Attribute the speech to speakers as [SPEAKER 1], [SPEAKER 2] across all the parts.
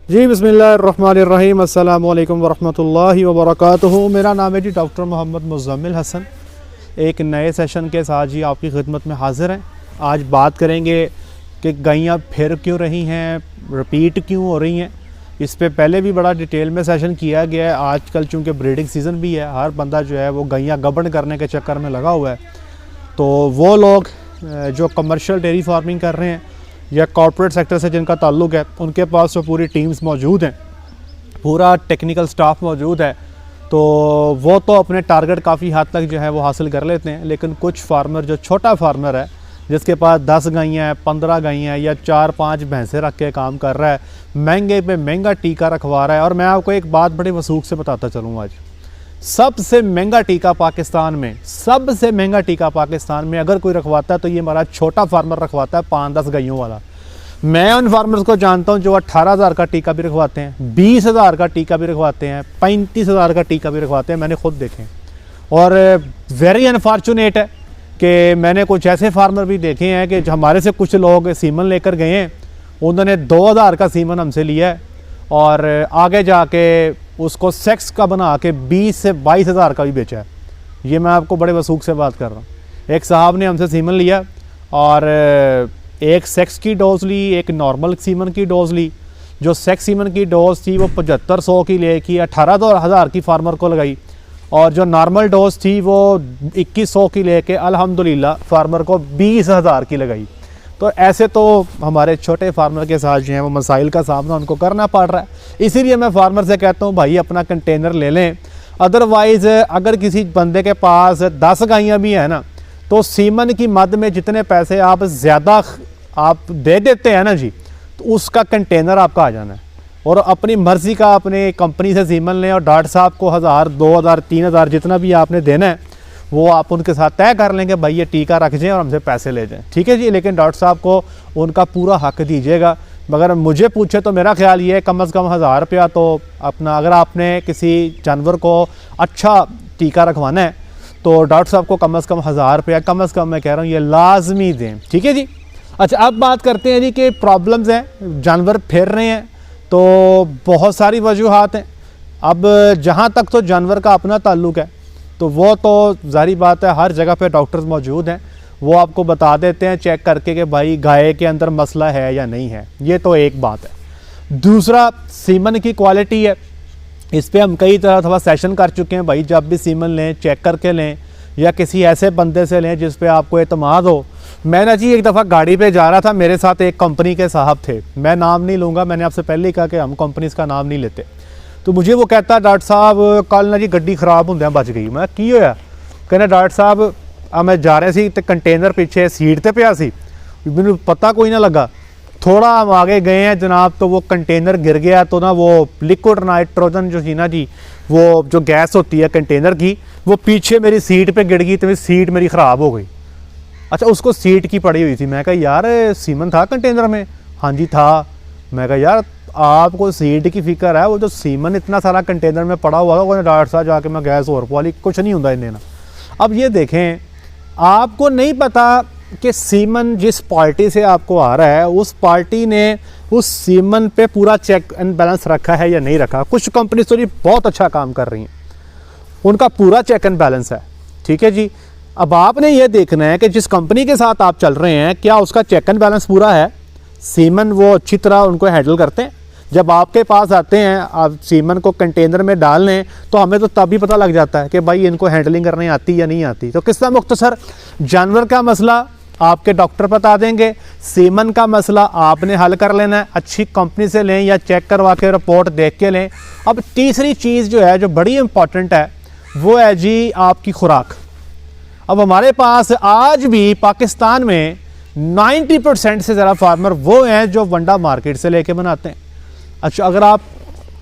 [SPEAKER 1] जी बिस्मिल्लाहिर्रहमानिर्रहीम, अस्सलामु अलैकुम वरहमतुल्लाहि वबरकातुहू। मेरा नाम है जी डॉक्टर मोहम्मद मुज़म्मिल हसन। एक नए सेशन के साथ जी आपकी खिदमत में हाज़िर हैं। आज बात करेंगे कि गायें फिर क्यों रही हैं, रिपीट क्यों हो रही हैं। इस पे पहले भी बड़ा डिटेल में सेशन किया गया है। आजकल चूँकि ब्रीडिंग सीज़न भी है, हर बंदा जो है वो गायें गबन करने के चक्कर में लगा हुआ है। तो वो लोग जो कमर्शियल डेयरी फार्मिंग कर रहे हैं या कॉर्पोरेट सेक्टर से जिनका ताल्लुक़ है, उनके पास तो पूरी टीम्स मौजूद हैं, पूरा टेक्निकल स्टाफ मौजूद है, तो वो तो अपने टारगेट काफ़ी हद तक जो है वो हासिल कर लेते हैं। लेकिन कुछ फार्मर, जो छोटा फार्मर है जिसके पास 10 गायें हैं, 15 गायें हैं या 4-5 भैंसें रख के काम कर रहा है, महंगे पे महंगा टीका रखवा रहा है। और मैं आपको एक बात बड़े वसूख से बताता चलूँ, आज सबसे महंगा टीका पाकिस्तान में, सबसे महंगा टीका पाकिस्तान में अगर कोई रखवाता है तो ये हमारा छोटा फार्मर रखवाता है 5-10 गायों वाला। मैं उन फार्मर्स को जानता हूं जो 18,000 का टीका भी रखवाते हैं, 20,000 का टीका भी रखवाते हैं, 35,000 का टीका भी रखवाते हैं। मैंने खुद देखे। और वेरी अनफॉर्चुनेट है कि मैंने कुछ ऐसे फार्मर भी देखे हैं कि हमारे से कुछ लोग सीमन लेकर गए हैं, उन्होंने 2,000 का सीमन हमसे लिया है और आगे जाके उसको सेक्स का बना के 20 से 22,000 का भी बेचा है। ये मैं आपको बड़े वसूख से बात कर रहा हूँ। एक साहब ने हमसे सीमन लिया और एक सेक्स की डोज ली, एक नॉर्मल सीमन की डोज ली। जो सेक्स सीमन की डोज थी वो 7500 की लेके 18,000 की फार्मर को लगाई, और जो नॉर्मल डोज थी वो 2100 की लेके अल्हम्दुलिल्लाह फार्मर को 20,000 की लगाई। तो ऐसे तो हमारे छोटे फार्मर के साथ जो है वो मसाइल का सामना उनको करना पड़ रहा है। इसीलिए मैं फार्मर से कहता हूँ भाई अपना कंटेनर ले लें। अदरवाइज़ अगर किसी बंदे के पास 10 गायें भी हैं ना, तो सीमन की मद में जितने पैसे आप ज़्यादा आप दे देते हैं ना जी, तो उसका कंटेनर आपका आ जाना है। और अपनी मर्ज़ी का अपने कंपनी से सीमन लें और डॉक्टर साहब को 1000, 2000, 3000 जितना भी आपने देना है वो आप उनके साथ तय कर लेंगे, भाई ये टीका रख जाएँ और हमसे पैसे ले जाएँ, ठीक है जी। लेकिन डॉक्टर साहब को उनका पूरा हक दीजिएगा। मगर मुझे पूछे तो मेरा ख्याल ये है कम से कम 1000 रुपया तो अपना, अगर आपने किसी जानवर को अच्छा टीका रखवाना है तो डॉक्टर साहब को कम से कम 1000 रुपया, कम से कम मैं कह रहा हूँ ये लाजमी दें, ठीक है जी। अच्छा, अब बात करते हैं जी कि प्रॉब्लम्स हैं, जानवर फिर रहे हैं तो बहुत सारी वजूहात हैं। अब जहाँ तक तो जानवर का अपना ताल्लुक़ है तो वो तो ज़ाहिर बात है हर जगह पे डॉक्टर्स मौजूद हैं, वो आपको बता देते हैं चेक करके कि भाई गाय के अंदर मसला है या नहीं है। ये तो एक बात है। दूसरा, सीमन की क्वालिटी है। इस पे हम कई तरह सेशन कर चुके हैं भाई, जब भी सीमन लें चेक करके लें या किसी ऐसे बंदे से लें जिस पे आपको एतमाद हो। मैं ना जी एक दफ़ा गाड़ी पे जा रहा था, मेरे साथ एक कंपनी के साहब थे, मैं नाम नहीं लूँगा, मैंने आपसे पहले ही कहा कि हम कंपनीज़ का नाम नहीं लेते। तो मुझे वो कहता डॉक्टर साहब कल ना जी गड्डी खराब होंदे बच गई। मैं की होया? कहना डॉक्टर साहब मैं जा रहा सी ते कंटेनर पीछे सीट ते पिया सी, मैनू पता कोई ना लगा। थोड़ा हम आगे गए हैं जनाब तो वो कंटेनर गिर गया, तो ना वो लिक्विड नाइट्रोजन जो थी ना जी, वो जो गैस होती है कंटेनर की, वो पीछे मेरी सीट पे गिर गई, तो मेरी सीट मेरी ख़राब हो गई। अच्छा, उसको सीट की पड़ी हुई थी। मैं कहा यार सीमन था कंटेनर में? हाँ जी था। मैं कहा यार आपको सीट की फिक्र है, वो जो सीमन इतना सारा कंटेनर में पड़ा हुआ है, डॉक्टर साहब जाके मैं गैस और पवा ली, कुछ नहीं होता इन्हें ना। अब ये देखें, आपको नहीं पता कि सीमन जिस पार्टी से आपको आ रहा है उस पार्टी ने उस सीमन पे पूरा चेक एंड बैलेंस रखा है या नहीं रखा। कुछ कंपनी तो जी बहुत अच्छा काम कर रही हैं, उनका पूरा चेक एंड बैलेंस है, ठीक है जी। अब आपने ये देखना है कि जिस कंपनी के साथ आप चल रहे हैं क्या उसका चेक एंड बैलेंस पूरा है, सीमन वो अच्छी तरह उनको हैंडल करते हैं। जब आपके पास आते हैं, आप सीमन को कंटेनर में डाल लें तो हमें तो तभी पता लग जाता है कि भाई इनको हैंडलिंग करनी आती या नहीं आती। तो किस्सा मुख्तसर, जानवर का मसला आपके डॉक्टर बता देंगे, सीमन का मसला आपने हल कर लेना है, अच्छी कंपनी से लें या चेक करवा के रिपोर्ट देख के लें। अब तीसरी चीज़ जो है जो बड़ी इंपॉर्टेंट है वो है जी आपकी खुराक। अब हमारे पास आज भी पाकिस्तान में 90% से ज़्यादा फार्मर वो हैं जो वंडा मार्केट से लेके बनाते हैं। अच्छा, अगर आप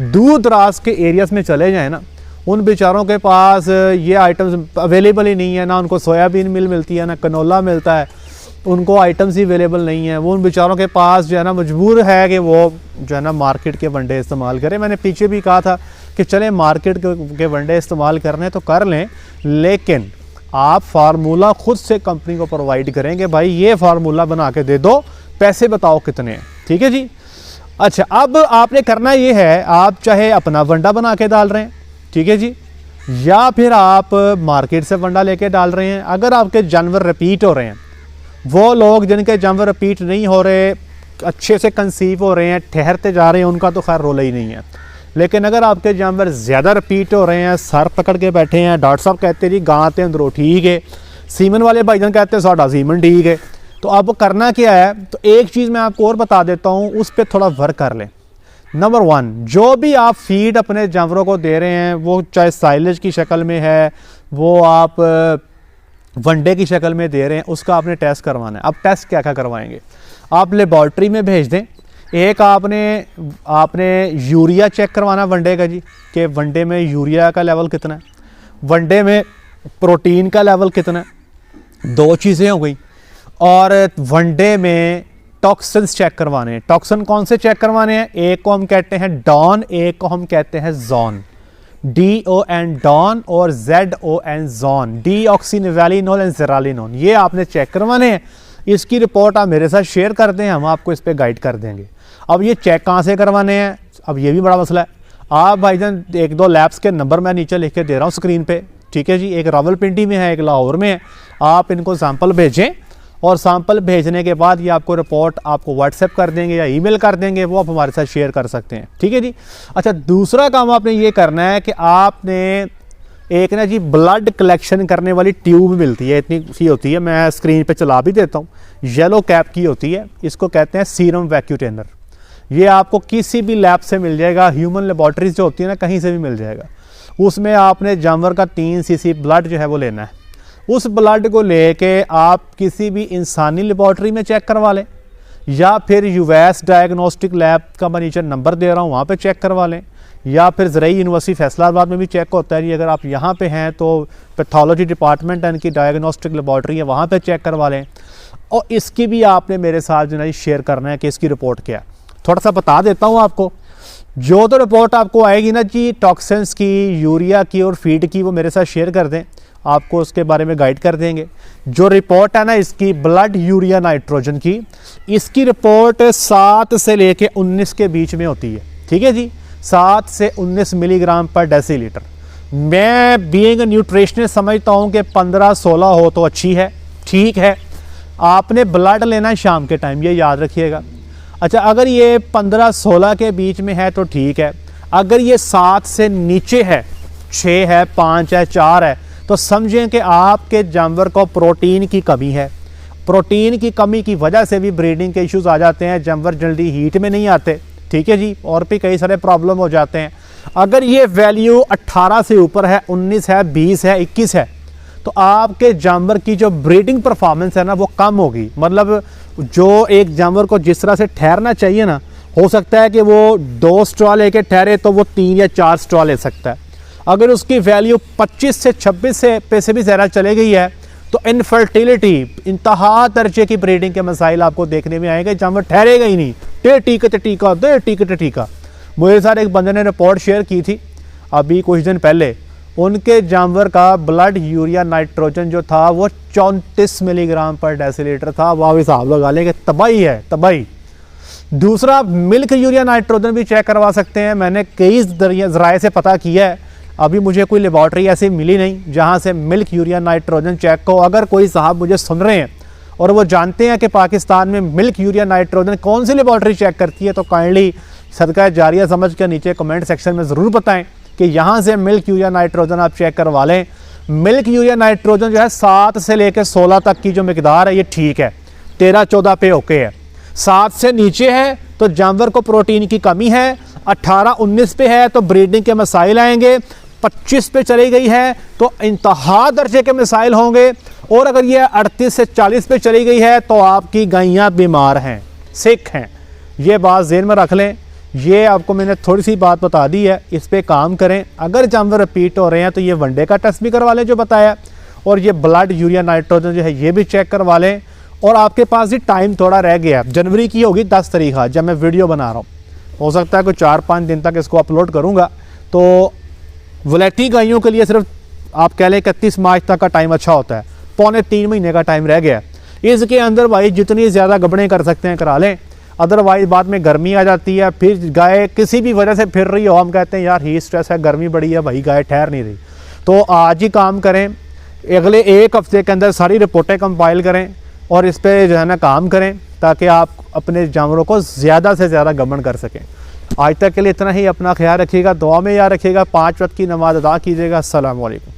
[SPEAKER 1] दूर दराज के एरियाज़ में चले जाएं ना, उन बेचारों के पास ये आइटम्स अवेलेबल ही नहीं है, ना उनको सोयाबीन मिल मिलती है, ना कनोला मिलता है, उनको आइटम्स ही अवेलेबल नहीं है। वो उन बेचारों के पास जो है ना मजबूर है कि वो जो है ना मार्केट के वंडे इस्तेमाल करें। मैंने पीछे भी कहा था कि चलें मार्केट के वंडे इस्तेमाल करने तो कर लें, लेकिन आप फार्मूला खुद से कंपनी को प्रोवाइड करेंगे, भाई ये फार्मूला बना के दे दो, पैसे बताओ कितने हैं, ठीक है जी। अच्छा, अब आपने करना ये है, आप चाहे अपना वंडा बना के डाल रहे हैं, ठीक है जी, या फिर आप मार्केट से वंडा लेके डाल रहे हैं। अगर आपके जानवर रिपीट हो रहे हैं, वो लोग जिनके जानवर रिपीट नहीं हो रहे, अच्छे से कंसीव हो रहे हैं, ठहरते जा रहे हैं, उनका तो खैर रोला ही नहीं है। लेकिन अगर आपके जानवर ज़्यादा रिपीट हो रहे हैं, सर पकड़ के बैठे हैं, डॉक्टर साहब कहते हैं जी गां ते अंदरों ठीक है, सीमन वाले भाईजान कहते हैं साडा सीमन ठीक है, तो अब करना क्या है? तो एक चीज़ मैं आपको और बता देता हूँ, उस पर थोड़ा वर्क कर लें। नंबर 1, जो भी आप फीड अपने जानवरों को दे रहे हैं, वो चाहे साइलेज की शक्ल में है, वो आप वनडे की शक्ल में दे रहे हैं, उसका आपने टेस्ट करवाना है। अब टेस्ट क्या क्या करवाएंगे? आप लेबॉर्ट्री में भेज दें। एक आपने यूरिया चेक करवाना वनडे का जी, कि वनडे में यूरिया का लेवल कितना है, वनडे में प्रोटीन का लेवल कितना है, 2 चीज़ें हो गई। और वनडे में टॉक्सिन्स चेक करवाने हैं। टॉक्सिन कौन से चेक करवाने हैं? एक को हम कहते हैं डॉन, एक को हम कहते हैं जॉन, DON डॉन और ZON जॉन, डीऑक्सीनिवैलिनोल एंड ज़ेरालिनोल, ये आपने चेक करवाने हैं। इसकी रिपोर्ट आप मेरे साथ शेयर कर दें, हम आपको इस पर गाइड कर देंगे। अब ये चेक कहाँ से करवाने हैं, अब ये भी बड़ा मसला है। आप भाईजान 1-2 लैब्स के नंबर मैं नीचे लिख के दे रहा हूँ स्क्रीन पे, ठीक है जी। एक रावलपिंडी में है, एक लाहौर में है। आप इनको सैंपल भेजें और सैंपल भेजने के बाद ये आपको रिपोर्ट आपको व्हाट्सएप कर देंगे या ईमेल कर देंगे, वो आप हमारे साथ शेयर कर सकते हैं, ठीक है जी। अच्छा, दूसरा काम आपने ये करना है कि आपने एक ना जी ब्लड कलेक्शन करने वाली ट्यूब मिलती है, इतनी सी होती है, मैं स्क्रीन पे चला भी देता हूँ, येलो कैप की होती है, इसको कहते हैं सीरम वैक्यूटेनर। ये आपको किसी भी लैब से मिल जाएगा, ह्यूमन लेबॉर्ट्रीज जो होती है ना, कहीं से भी मिल जाएगा। उसमें आपने जानवर का 3 cc ब्लड जो है वो लेना है। उस ब्लड को लेके आप किसी भी इंसानी लेबॉर्ट्री में चेक करवा लें, या फिर यूएस डायग्नोस्टिक लैब का मैं नीचे नंबर दे रहा हूँ, वहाँ पे चेक करवा लें, या फिर ज़रई यूनिवर्सिटी फैसलाबाद में भी चेक होता है जी। अगर आप यहाँ पे हैं तो पैथोलॉजी डिपार्टमेंट है, इनकी डायग्नोस्टिक लेबॉर्ट्री है, वहाँ पे चेक करवा लें। और इसकी भी आपने मेरे साथ जो है शेयर करना है कि इसकी रिपोर्ट क्या है। थोड़ा सा बता देता हूँ आपको, जो तो रिपोर्ट आपको आएगी ना जी टॉक्सिन्स की, यूरिया की और फीड की, वो मेरे साथ शेयर कर दें, आपको उसके बारे में गाइड कर देंगे। जो रिपोर्ट है ना इसकी ब्लड यूरिया नाइट्रोजन की, इसकी रिपोर्ट 7 से लेके 19 के बीच में होती है, ठीक है जी, 7 से 19 मिलीग्राम पर डेसीलीटर। मैं बीइंग न्यूट्रिशनिस्ट समझता हूँ कि 15-16 हो तो अच्छी है, ठीक है। आपने ब्लड लेना है शाम के टाइम, ये याद रखिएगा। अच्छा, अगर ये 15-16 के बीच में है तो ठीक है। अगर ये 7 से नीचे है, 6 है, 5 है, 4 है, तो समझें कि आपके जानवर को प्रोटीन की कमी है। प्रोटीन की कमी की वजह से भी ब्रीडिंग के इश्यूज आ जाते हैं, जानवर जल्दी हीट में नहीं आते, ठीक है जी, और भी कई सारे प्रॉब्लम हो जाते हैं। अगर ये वैल्यू 18 से ऊपर है, 19 है, 20 है, 21 है, तो आपके जानवर की जो ब्रीडिंग परफॉर्मेंस है ना वो कम होगी। मतलब जो एक जानवर को जिस तरह से ठहरना चाहिए ना, हो सकता है कि वो 2 स्ट्रॉ लेके ठहरे तो वो 3 या 4 स्ट्रॉ ले सकता है। अगर उसकी वैल्यू 25 से 26 से भी ज़्यादा चले गई है तो इनफर्टिलिटी, इंतहा दर्जे की ब्रीडिंग के मसाइल आपको देखने में आएंगे, जानवर ठहरेगा ही नहीं, टीका। मेरे साथ एक बंदे ने रिपोर्ट शेयर की थी अभी कुछ दिन पहले, उनके जानवर का ब्लड यूरिया नाइट्रोजन जो था वो 34 मिलीग्राम पर डेसीलीटर था। वो हिसाब लगा लेंगे, तबाही है, तबाही। दूसरा, मिल्क यूरिया नाइट्रोजन भी चेक करवा सकते हैं। मैंने कई ज़राए से पता किया है, अभी मुझे कोई लेबॉर्ट्री ऐसी मिली नहीं जहां से मिल्क यूरिया नाइट्रोजन चेक हो। अगर कोई साहब मुझे सुन रहे हैं और वो जानते हैं कि पाकिस्तान में मिल्क यूरिया नाइट्रोजन कौन सी लेबॉर्ट्री चेक करती है, तो काइंडली सदका जारिया समझ कर नीचे कमेंट सेक्शन में ज़रूर बताएं कि यहाँ से मिल्क यूरिया नाइट्रोजन आप चेक करवा लें। मिल्क यूरिया नाइट्रोजन जो है 7 से लेकर 16 तक की जो मिकदार है ये ठीक है, 13-14 पे ओके है। 7 से नीचे है तो जानवर को प्रोटीन की कमी है, 18-19 पे है तो ब्रीडिंग के मसाइल आएंगे, 25 पे चली गई है तो इंतहा दर्जे के मसाइल होंगे, और अगर ये 38 से 40 पे चली गई है तो आपकी गायें बीमार हैं, सिक हैं। ये बात ज़हन में रख लें। ये आपको मैंने थोड़ी सी बात बता दी है, इस पे काम करें। अगर जानवर रिपीट हो रहे हैं तो ये वनडे का टेस्ट भी करवा लें जो बताया, और ये ब्लड यूरिया नाइट्रोजन जो है ये भी चेक करवा लें। और आपके पास ही टाइम थोड़ा रह गया, जनवरी की होगी 10 तारीख आज जब मैं वीडियो बना रहा हूँ, हो सकता है कोई 4-5 दिन तक इसको अपलोड करूँगा। तो वैलेटी गायों के लिए सिर्फ आप कह लें 31 मार्च तक का टाइम अच्छा होता है, 2.25 महीने का टाइम रह गया। इसके अंदर भाई जितनी ज़्यादा गबड़ें कर सकते हैं करा लें। अदरवाइज़ बाद में गर्मी आ जाती है, फिर गाय किसी भी वजह से फिर रही हो, हम कहते हैं यार हीट स्ट्रेस है, गर्मी बड़ी है, भाई गाय ठहर नहीं रही। तो आज ही काम करें, अगले 1 हफ्ते के अंदर सारी रिपोर्टें कंपाइल करें और इस पर जो है ना काम करें, ताकि आप अपने जानवरों को ज़्यादा से ज़्यादा गमन कर सकें। आज तक के लिए इतना ही। अपना ख्याल रखिएगा, दुआ में याद रखिएगा, 5 वक्त की नमाज़ अदा कीजिएगा। अस्सलाम वालेकुम।